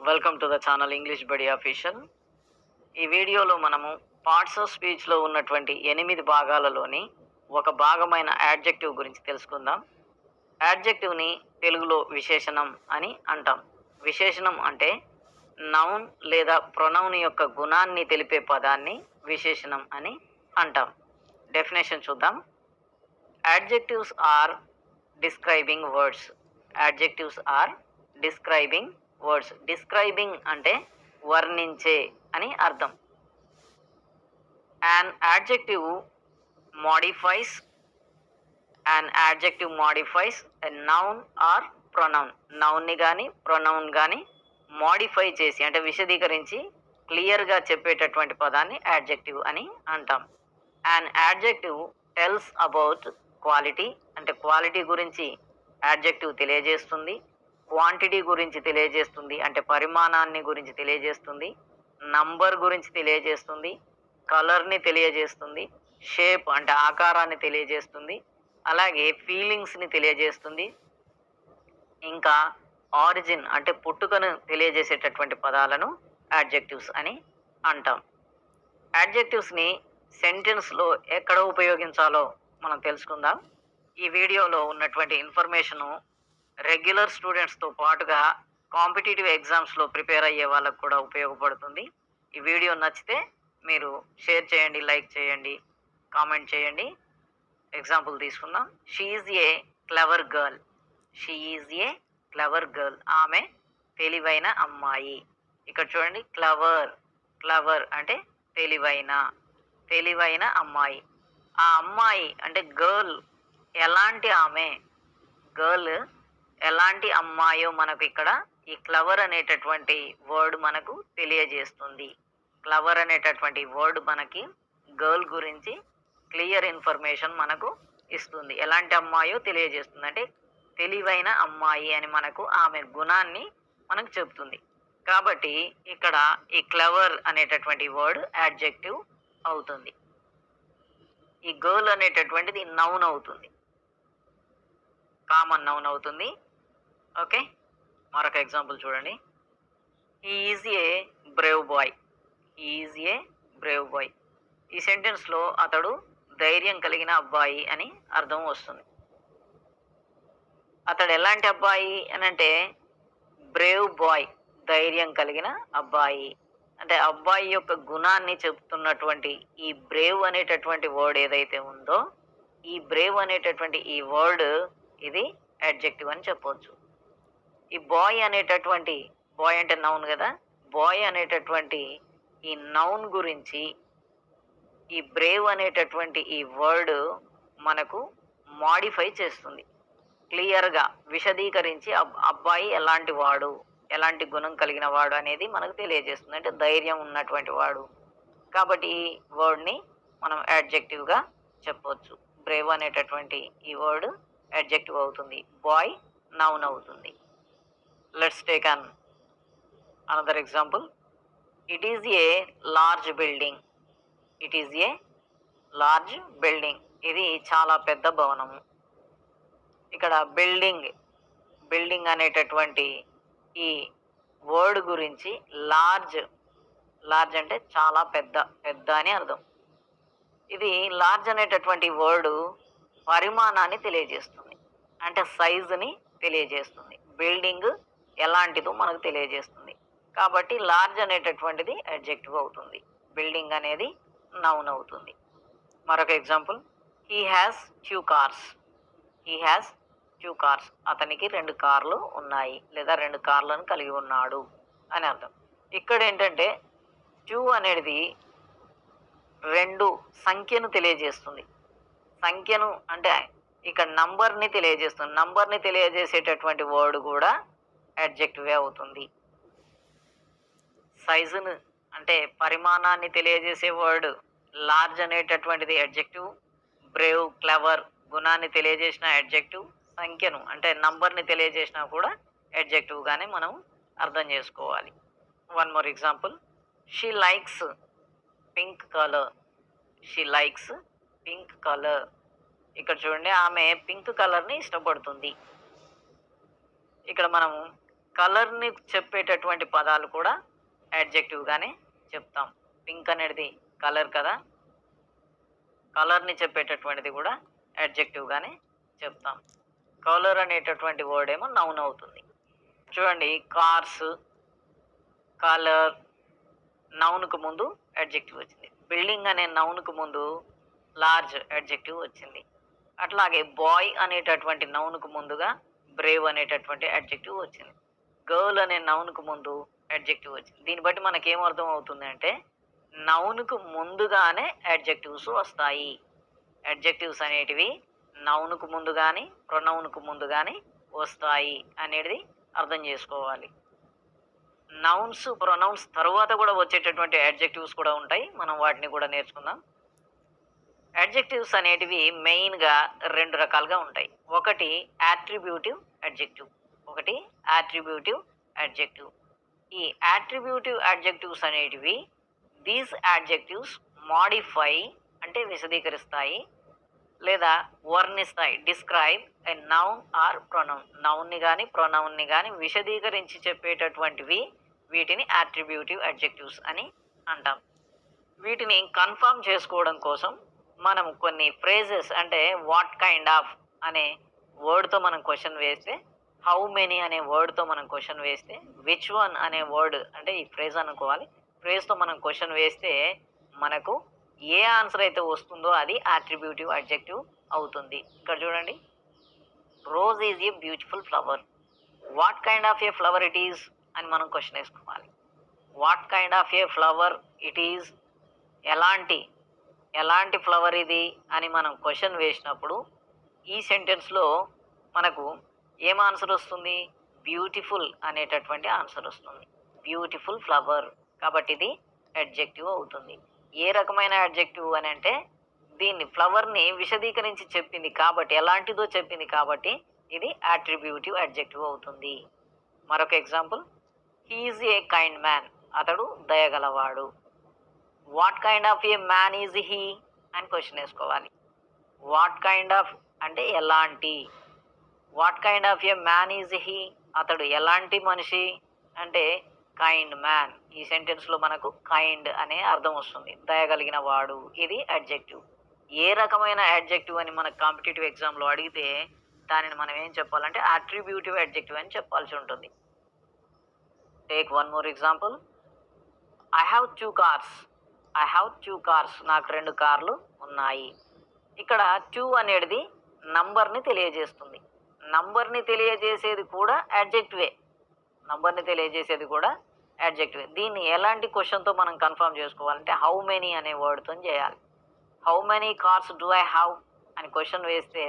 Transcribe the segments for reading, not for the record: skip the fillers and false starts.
Welcome to the channel English బడి official. ఈ వీడియోలో మనము పార్ట్స్ ఆఫ్ స్పీచ్లో ఉన్నటువంటి 8 భాగాలలోని ఒక భాగమైన యాడ్జెక్టివ్ గురించి తెలుసుకుందాం. యాడ్జెక్టివ్ని తెలుగులో విశేషణం అని అంటాం. విశేషణం అంటే నౌన్ లేదా ప్రొనౌన్ యొక్క గుణాన్ని తెలిపే పదాన్ని విశేషణం అని అంటాం. డెఫినేషన్ చూద్దాం. Adjectives are describing words. Adjectives are describing words. Describing అంటే వర్ణించే అని అర్థం. an adjective modifies a noun or pronoun. నౌన్ని కానీ ప్రొనౌన్ కానీ మోడిఫై చేసి అంటే విశదీకరించి క్లియర్గా చెప్పేటటువంటి పదాన్ని యాడ్జెక్టివ్ అని అంటాం. an adjective tells about quality అంటే క్వాలిటీ గురించి యాడ్జెక్టివ్ తెలియజేస్తుంది. క్వాంటిటీ గురించి తెలియజేస్తుంది అంటే పరిమాణాన్ని గురించి తెలియజేస్తుంది. నంబర్ గురించి తెలియజేస్తుంది. కలర్ని తెలియజేస్తుంది. షేప్ అంటే ఆకారాన్ని తెలియజేస్తుంది. అలాగే ఫీలింగ్స్ని తెలియజేస్తుంది. ఇంకా ఆరిజిన్ అంటే పుట్టుకను తెలియజేసేటటువంటి పదాలను యాడ్జెక్టివ్స్ అని అంటాం. యాడ్జెక్టివ్స్ని సెంటెన్స్లో ఎక్కడ ఉపయోగించాలో మనం తెలుసుకుందాం. ఈ వీడియోలో ఉన్నటువంటి ఇన్ఫర్మేషను రెగ్యులర్ స్టూడెంట్స్తో పాటుగా కాంపిటేటివ్ ఎగ్జామ్స్లో ప్రిపేర్ అయ్యే వాళ్ళకు కూడా ఉపయోగపడుతుంది. ఈ వీడియో నచ్చితే మీరు షేర్ చేయండి, లైక్ చేయండి, కామెంట్ చేయండి. ఎగ్జాంపుల్ తీసుకుందాం. She is a clever girl. She is a clever girl. ఆమె తెలివైన అమ్మాయి. ఇక్కడ చూడండి, క్లవర్ అంటే తెలివైన అమ్మాయి. ఆ అమ్మాయి అంటే గర్ల్ ఎలాంటి అమ్మాయో మనకు ఇక్కడ ఈ క్లవర్ అనేటటువంటి వర్డ్ మనకు తెలియజేస్తుంది. క్లవర్ అనేటటువంటి వర్డ్ మనకి గర్ల్ గురించి క్లియర్ ఇన్ఫర్మేషన్ మనకు ఇస్తుంది. ఎలాంటి అమ్మాయో తెలియజేస్తుంది అంటే తెలివైన అమ్మాయి అని మనకు ఆమె గుణాన్ని మనకు చెప్తుంది. కాబట్టి ఇక్కడ ఈ క్లవర్ అనేటటువంటి వర్డ్ యాడ్జెక్టివ్ అవుతుంది. ఈ గర్ల్ అనేటటువంటిది నౌన్ అవుతుంది, కామన్ నౌన్ అవుతుంది. ఓకే, మరొక ఎగ్జాంపుల్ చూడండి. He is a brave boy. ఈ సెంటెన్స్లో అతడు ధైర్యం కలిగిన అబ్బాయి అని అర్థం వస్తుంది. అతడు ఎలాంటి అబ్బాయి అని అంటే బ్రేవ్ బాయ్, ధైర్యం కలిగిన అబ్బాయి. అంటే అబ్బాయి యొక్క గుణాన్ని చెప్తున్నటువంటి ఈ బ్రేవ్ అనేటటువంటి వర్డ్ ఏదైతే ఉందో, ఈ బ్రేవ్ అనేటటువంటి ఈ వర్డ్ ఇది యాడ్జెక్టివ్ అని చెప్పవచ్చు. ఈ బాయ్ అంటే నౌన్ కదా, బాయ్ అనేటటువంటి ఈ నౌన్ గురించి ఈ బ్రేవ్ అనేటటువంటి ఈ వర్డ్ మనకు మాడిఫై చేస్తుంది. క్లియర్గా విశదీకరించి అబ్బాయి ఎలాంటి గుణం కలిగిన వాడు అనేది మనకు తెలియజేస్తుంది. అంటే ధైర్యం ఉన్నటువంటి వాడు. కాబట్టి ఈ వర్డ్ని మనం యాడ్జెక్టివ్గా చెప్పవచ్చు. బ్రేవ్ అనేటటువంటి ఈ వర్డ్ యాడ్జెక్టివ్ అవుతుంది. బాయ్ నౌన్ అవుతుంది. Let's take another example. It is a large building. ఇది చాలా పెద్ద భవనము. ఇక్కడ బిల్డింగ్ అనేటటువంటి ఈ వర్డ్ గురించి లార్జ్ అంటే చాలా పెద్ద అని అర్థం. ఇది లార్జ్ అనేటటువంటి వర్డ్ పరిమాణాన్ని తెలియజేస్తుంది, అంటే సైజుని తెలియజేస్తుంది. బిల్డింగ్ ఎలాంటిదో మనకు తెలియజేస్తుంది. కాబట్టి లార్జ్ అనేటటువంటిది అడ్జెక్టివ్ అవుతుంది. బిల్డింగ్ అనేది నౌన్ అవుతుంది. మరొక example. He has two cars. అతనికి 2 కార్లు ఉన్నాయి లేదా 2 కార్లను కలిగి ఉన్నాడు అని అర్థం. ఇక్కడ ఏంటంటే 2 అనేది 2 సంఖ్యను తెలియజేస్తుంది. సంఖ్యను అంటే ఇక్కడ నంబర్ని తెలియజేస్తుంది. నంబర్ని తెలియజేసేటటువంటి వర్డ్ కూడా యాడ్జెక్టివే అవుతుంది. సైజును అంటే పరిమాణాన్ని తెలియజేసే వర్డ్ లార్జ్ అనేటటువంటిది యాడ్జెక్టివ్. బ్రేవ్, క్లవర్ గుణాన్ని తెలియజేసిన యాడ్జెక్టివ్. సంఖ్యను అంటే నంబర్ని తెలియజేసినా కూడా యాడ్జెక్టివ్గానే మనం అర్థం చేసుకోవాలి. One more example. She likes pink colour. ఇక్కడ చూడండి, ఆమె పింక్ కలర్ని ఇష్టపడుతుంది. ఇక్కడ మనము కలర్ని చెప్పేటటువంటి పదాలు కూడా యాడ్జెక్టివ్గానే చెప్తాం. పింక్ అనేది కలర్ కదా, కలర్ని చెప్పేటటువంటిది కూడా యాడ్జెక్టివ్గానే చెప్తాం. కలర్ అనేటటువంటి వర్డ్ ఏమో నౌన్ అవుతుంది. చూడండి, కార్స్, కలర్ నౌన్కు ముందు యాడ్జెక్టివ్ వచ్చింది. బిల్డింగ్ అనే నౌన్కు ముందు లార్జ్ యాడ్జెక్టివ్ వచ్చింది. అట్లాగే బాయ్ అనేటటువంటి నౌన్కు ముందుగా బ్రేవ్ అనేటటువంటి యాడ్జెక్టివ్ వచ్చింది. గర్ల్ అనే నౌన్కు ముందు యాడ్జెక్టివ్ వచ్చింది. దీన్ని బట్టి మనకేం అర్థం అవుతుంది అంటే నౌన్కు ముందుగానే యాడ్జెక్టివ్స్ వస్తాయి. యాడ్జెక్టివ్స్ అనేటివి నౌన్కు ముందు కానీ ప్రొనౌన్కు ముందు కానీ వస్తాయి అనేది అర్థం చేసుకోవాలి. నౌన్స్ ప్రొనౌన్స్ తర్వాత కూడా వచ్చేటటువంటి యాడ్జెక్టివ్స్ కూడా ఉంటాయి. మనం వాటిని కూడా నేర్చుకుందాం. యాడ్జెక్టివ్స్ అనేటివి మెయిన్గా 2 రకాలుగా ఉంటాయి. ఒకటి యాట్రిబ్యూటివ్ యాడ్జెక్టివ్, ఒకటి యాట్రిబ్యూటివ్ యాడ్జెక్టివ్. ఈ యాట్రిబ్యూటివ్ యాడ్జెక్టివ్స్ అనేటివి దీస్ యాడ్జెక్టివ్స్ మాడిఫై అంటే విశదీకరిస్తాయి లేదా వర్ణిస్తాయి, describe a noun or pronoun. నౌన్ని కానీ ప్రొనౌన్ని కానీ విశదీకరించి చెప్పేటటువంటివి వీటిని యాట్రిబ్యూటివ్ యాడ్జెక్టివ్స్ అని అంటాం. వీటిని కన్ఫర్మ్ చేసుకోవడం కోసం మనం కొన్ని ఫ్రేజెస్ అంటే వాట్ కైండ్ ఆఫ్ అనే వర్డ్తో మనం క్వశ్చన్ వేస్తే, హౌ మెనీ అనే వర్డ్తో మనం క్వశ్చన్ వేస్తే, విచ్ వన్ అనే వర్డ్ అంటే ఈ ఫ్రేజ్ అనుకోవాలి, ఫ్రేజ్తో మనం క్వశ్చన్ వేస్తే మనకు ఏ ఆన్సర్ అయితే వస్తుందో అది యాట్రిబ్యూటివ్ అడ్జెక్టివ్ అవుతుంది. ఇక్కడ చూడండి, rose is a beautiful flower. What kind of A flower it is అని మనం క్వశ్చన్ వేసుకోవాలి. What kind of A flower it is, ఎలాంటి ఫ్లవర్ ఇది అని మనం క్వశ్చన్ వేసినప్పుడు ఈ సెంటెన్స్లో మనకు ఏం ఆన్సర్ వస్తుంది? బ్యూటిఫుల్ అనేటటువంటి ఆన్సర్ వస్తుంది. బ్యూటిఫుల్ ఫ్లవర్, కాబట్టి ఇది అడ్జెక్టివ్ అవుతుంది. ఏ రకమైన అడ్జెక్టివ్ అని అంటే దీన్ని ఫ్లవర్ని విశదీకరించి చెప్పింది కాబట్టి, ఎలాంటిదో చెప్పింది కాబట్టి ఇది అట్రిబ్యూటివ్ అడ్జెక్టివ్ అవుతుంది. మరొక example, he is a kind man, అతడు దయగలవాడు. What kind of a man is he అని క్వశ్చన్ వేసుకోవాలి. వాట్ కైండ్ ఆఫ్ అంటే ఎలాంటి, what kind of a man is he, అతడు ఎలాంటి మనిషి అంటే కైండ్ మ్యాన్. ఈ సెంటెన్స్లో మనకు కైండ్ అనే అర్థం వస్తుంది, దయగలిగిన వాడు. ఇది అడ్జెక్టివ్. ఏ రకమైన అడ్జెక్టివ్ అని మనకు కాంపిటేటివ్ ఎగ్జామ్లో అడిగితే దానిని మనం ఏం చెప్పాలంటే అట్రిబ్యూటివ్ అడ్జెక్టివ్ అని చెప్పాల్సి ఉంటుంది. Take one more example, I have 2 cars. I have 2 cars, నాకు 2 కార్లు ఉన్నాయి. ఇక్కడ 2 అనేది నంబర్ని తెలియజేస్తుంది. నంబర్ని తెలియజేసేది కూడా అడ్జెక్టివే, నంబర్ని తెలియజేసేది కూడా అడ్జెక్టివే. దీన్ని ఎలాంటి క్వశ్చన్తో మనం కన్ఫర్మ్ చేసుకోవాలంటే హౌ మెనీ అనే వర్డ్తో చేయాలి. How many cars do I have అని క్వశ్చన్ వేస్తే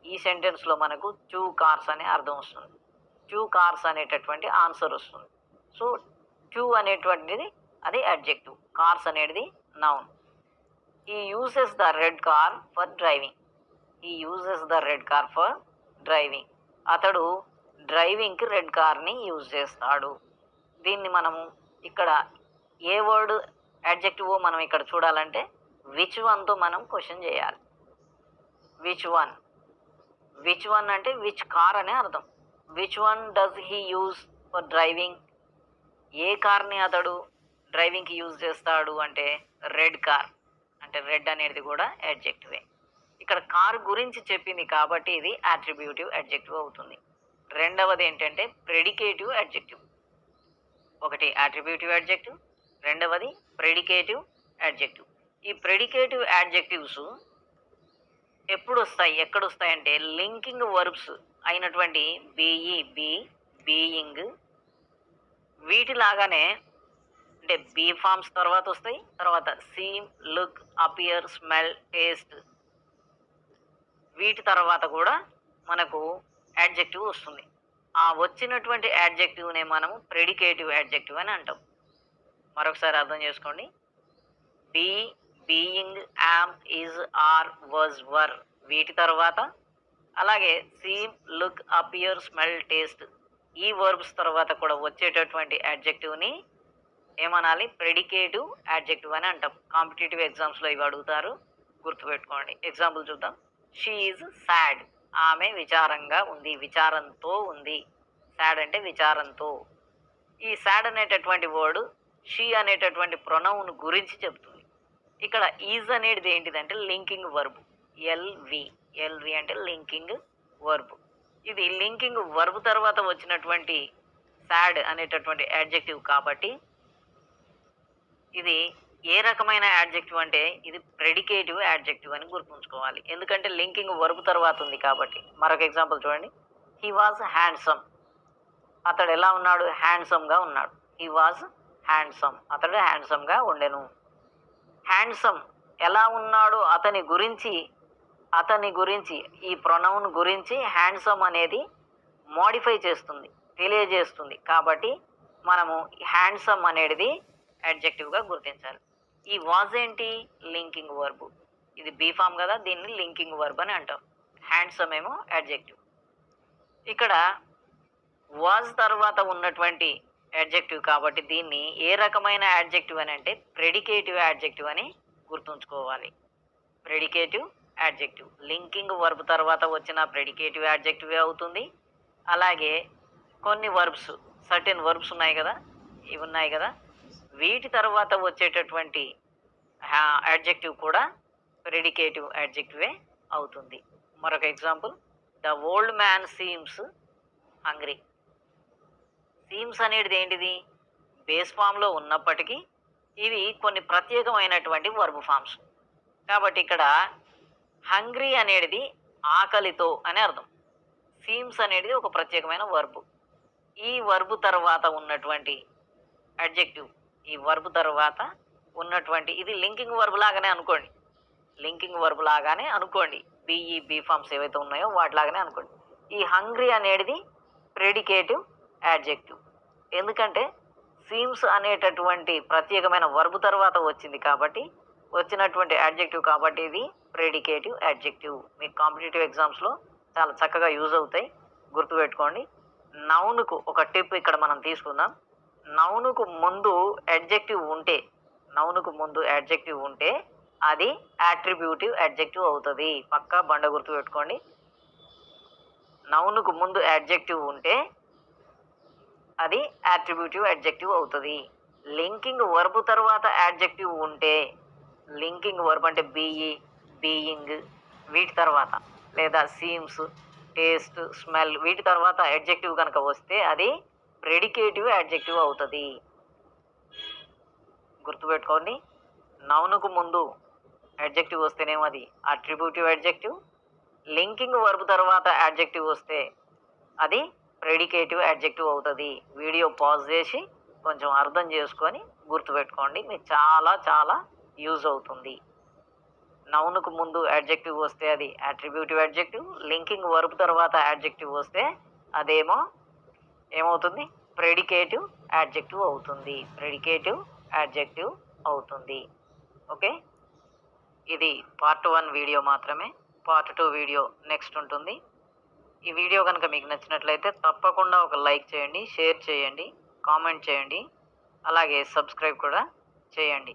ఈ సెంటెన్స్లో మనకు 2 కార్స్ అనే అర్థం వస్తుంది. 2 కార్స్ అనేటటువంటి ఆన్సర్ వస్తుంది. సో 2 అనేటువంటిది అది అడ్జెక్టివ్, కార్స్ అనేది noun. He uses the red car for driving. He uses the red car for driving. అతడు డ్రైవింగ్కి రెడ్ కార్ని యూజ్ చేస్తాడు. దీన్ని మనము ఇక్కడ ఏ వర్డ్ అడ్జెక్టివ్ మనం ఇక్కడ చూడాలంటే విచ్ వన్తో మనం క్వశ్చన్ చేయాలి. విచ్ వన్, విచ్ వన్ అంటే విచ్ కార్ అనే అర్థం. Which one does he use for driving, ఏ కార్ని అతడు డ్రైవింగ్కి యూజ్ చేస్తాడు అంటే రెడ్ కార్, అంటే రెడ్ అనేది కూడా అడ్జెక్టివే. ఇక్కడ కార్ గురించి చెప్పింది కాబట్టి ఇది అట్రిబ్యూటివ్ అడ్జెక్టివ్ అవుతుంది. రెండవది ఏంటంటే ప్రెడికేటివ్ అడ్జెక్టివ్. ఒకటి అట్రిబ్యూటివ్ అడ్జెక్టివ్, రెండవది ప్రెడికేటివ్ అడ్జెక్టివ్. ఈ ప్రెడికేటివ్ అడ్జెక్టివ్స్ ఎప్పుడు వస్తాయి, ఎక్కడ వస్తాయి అంటే లింకింగ్ వర్బ్స్ అయినటువంటి బీఈ, బీ, బీయింగ్ వీటిలాగానే అంటే బీ ఫార్మ్స్ తర్వాత వస్తాయి. తర్వాత seem, look, appear, smell, taste వీటి తర్వాత కూడా మనకు యాడ్జెక్టివ్ వస్తుంది. ఆ వచ్చినటువంటి యాడ్జెక్టివ్నే మనము ప్రెడికేటివ్ యాడ్జెక్టివ్ అని అంటాం. మరొకసారి అర్థం చేసుకోండి. Be, being, am, is, are, was, were వీటి తర్వాత, అలాగే seem, look, appear, smell, taste ఈ వర్బ్స్ తర్వాత కూడా వచ్చేటటువంటి యాడ్జెక్టివ్ని ఏమనాలి? ప్రెడికేటివ్ యాడ్జెక్టివ్ అని అంటాం. కాంపిటేటివ్ ఎగ్జామ్స్లో ఇవి అడుగుతారు, గుర్తుపెట్టుకోండి. ఎగ్జాంపుల్ చూద్దాం. షీ ఈజ్ సాడ్, ఆమె విచారంగా ఉంది, విచారంతో ఉంది. సాడ్ అంటే విచారంతో. ఈ సాడ్ అనేటటువంటి వర్డ్ షీ అనేటటువంటి ప్రొనౌన్ గురించి చెప్తుంది. ఇక్కడ ఈజ్ అనేది ఏంటిదంటే లింకింగ్ వర్బ్. ఎల్వి ఎల్వి అంటే లింకింగ్ వర్బ్. ఇది లింకింగ్ వర్బ్ తర్వాత వచ్చినటువంటి సాడ్ అనేటటువంటి యాడ్జెక్టివ్ కాబట్టి ఇది ఏ రకమైన యాడ్జెక్టివ్ అంటే ఇది ప్రెడికేటివ్ యాడ్జెక్టివ్ అని గుర్తుంచుకోవాలి. ఎందుకంటే లింకింగ్ వర్బ్ తర్వాత ఉంది కాబట్టి. మరొక ఎగ్జాంపుల్ చూడండి. He was handsome. అతడు ఎలా ఉన్నాడు? హ్యాండ్సమ్‌గా ఉన్నాడు. He was handsome. అతడు హ్యాండ్సమ్‌గా ఉండెను. హ్యాండ్సమ్ ఎలా ఉన్నాడు అతని గురించి ఈ ప్రొనౌన్ గురించి హ్యాండ్సమ్ అనేది మోడిఫై చేస్తుంది, తెలియజేస్తుంది. కాబట్టి మనము హ్యాండ్సమ్ అనేది యాడ్జెక్టివ్‌గా గుర్తించాలి. ఈ వాజ్ ఏంటి? Linking verb. ఇది బీ ఫామ్ కదా, దీన్ని లింకింగ్ వర్బ్ అని అంటాం. హ్యాండ్సమ్ ఏమో యాడ్జెక్టివ్. ఇక్కడ వాజ్ తర్వాత ఉన్నటువంటి యాడ్జెక్టివ్ కాబట్టి దీన్ని ఏ రకమైన యాడ్జెక్టివ్ అని అంటే ప్రెడికేటివ్ యాడ్జెక్టివ్ అని గుర్తుంచుకోవాలి. ప్రెడికేటివ్ యాడ్జెక్టివ్. లింకింగ్ వర్బ్ తర్వాత వచ్చిన ప్రెడికేటివ్ యాడ్జెక్టివ్ అవుతుంది. అలాగే కొన్ని వర్బ్స్, సర్టెన్ వర్బ్స్ ఉన్నాయి కదా, ఇవి ఉన్నాయి కదా, వీటి తర్వాత వచ్చేటటువంటి యాడ్జెక్టివ్ కూడా ప్రెడికేటివ్ యాడ్జెక్టివే అవుతుంది. మరొక example, the old man seems hungry. Seems అనేది ఏంటిది? బేస్ ఫామ్లో ఉన్నప్పటికీ ఇవి కొన్ని ప్రత్యేకమైనటువంటి వర్బ్ ఫామ్స్. కాబట్టి ఇక్కడ హంగ్రీ అనేది ఆకలితో అని అర్థం. సీమ్స్ అనేది ఒక ప్రత్యేకమైన వర్బ్. ఈ వర్బ్ తర్వాత ఉన్నటువంటి అడ్జెక్టివ్, ఈ వర్బ్ తర్వాత ఉన్నటువంటి ఇది లింకింగ్ వర్బ్ లాగానే అనుకోండి. లింకింగ్ వర్బ్ లాగానే అనుకోండి. బిఈ బీ ఫామ్స్ ఏవైతే ఉన్నాయో వాటిలాగానే అనుకోండి. ఈ హంగ్రీ అనేది ప్రెడికేటివ్ యాడ్జెక్టివ్. ఎందుకంటే సీమ్స్ అనేటటువంటి ప్రత్యేకమైన వర్బ్ తర్వాత వచ్చింది కాబట్టి, వచ్చినటువంటి యాడ్జెక్టివ్ కాబట్టి ఇది ప్రెడికేటివ్ యాడ్జెక్టివ్. మీకు కాంపిటేటివ్ ఎగ్జామ్స్లో చాలా చక్కగా యూజ్ అవుతాయి, గుర్తుపెట్టుకోండి. నౌన్కు ఒక టిప్ ఇక్కడ మనం తీసుకుందాం. నౌన్కు ముందు యాడ్జెక్టివ్ ఉంటే అది యాట్రిబ్యూటివ్ యాడ్జెక్టివ్ అవుతుంది. పక్కా బండ గుర్తుపెట్టుకోండి. నౌన్కు ముందు యాడ్జెక్టివ్ ఉంటే అది యాట్రిబ్యూటివ్ యాడ్జెక్టివ్ అవుతుంది. లింకింగ్ వర్బ్ తర్వాత యాడ్జెక్టివ్ ఉంటే, లింకింగ్ వర్బ్ అంటే బీఈ, బీయింగ్ వీటి తర్వాత, లేదా సీమ్స్, టేస్ట్, స్మెల్ వీటి తర్వాత యాడ్జెక్టివ్ కనుక వస్తే అది ప్రెడికేటివ్ యాడ్జెక్టివ్ అవుతుంది. గుర్తుపెట్టుకోండి. నౌన్కు ముందు యాడ్జెక్టివ్ వస్తేనేమో అది అట్రిబ్యూటివ్ యాడ్జెక్టివ్. లింకింగ్ వర్బ్ తర్వాత యాడ్జెక్టివ్ వస్తే అది ప్రెడికేటివ్ యాడ్జెక్టివ్ అవుతుంది. వీడియో పాజ్ చేసి కొంచెం అర్థం చేసుకొని గుర్తుపెట్టుకోండి, మీకు చాలా చాలా యూజ్ అవుతుంది. నౌన్కు ముందు యాడ్జెక్టివ్ వస్తే అది అట్రిబ్యూటివ్ యాడ్జెక్టివ్. లింకింగ్ వర్బ్ తర్వాత యాడ్జెక్టివ్ వస్తే అదేమో ఏమవుతుంది? ప్రెడికేటివ్ యాడ్జెక్టివ్ అవుతుంది. ప్రెడికేటివ్ యాడ్జెక్టివ్ అవుతుంది. ఓకే, ఇది పార్ట్ 1 వీడియో మాత్రమే. పార్ట్ 2 వీడియో నెక్స్ట్ ఉంటుంది. ఈ వీడియో కనుక మీకు నచ్చినట్లయితే తప్పకుండా ఒక లైక్ చేయండి, షేర్ చేయండి, కామెంట్ చేయండి, అలాగే సబ్స్క్రైబ్ కూడా చేయండి.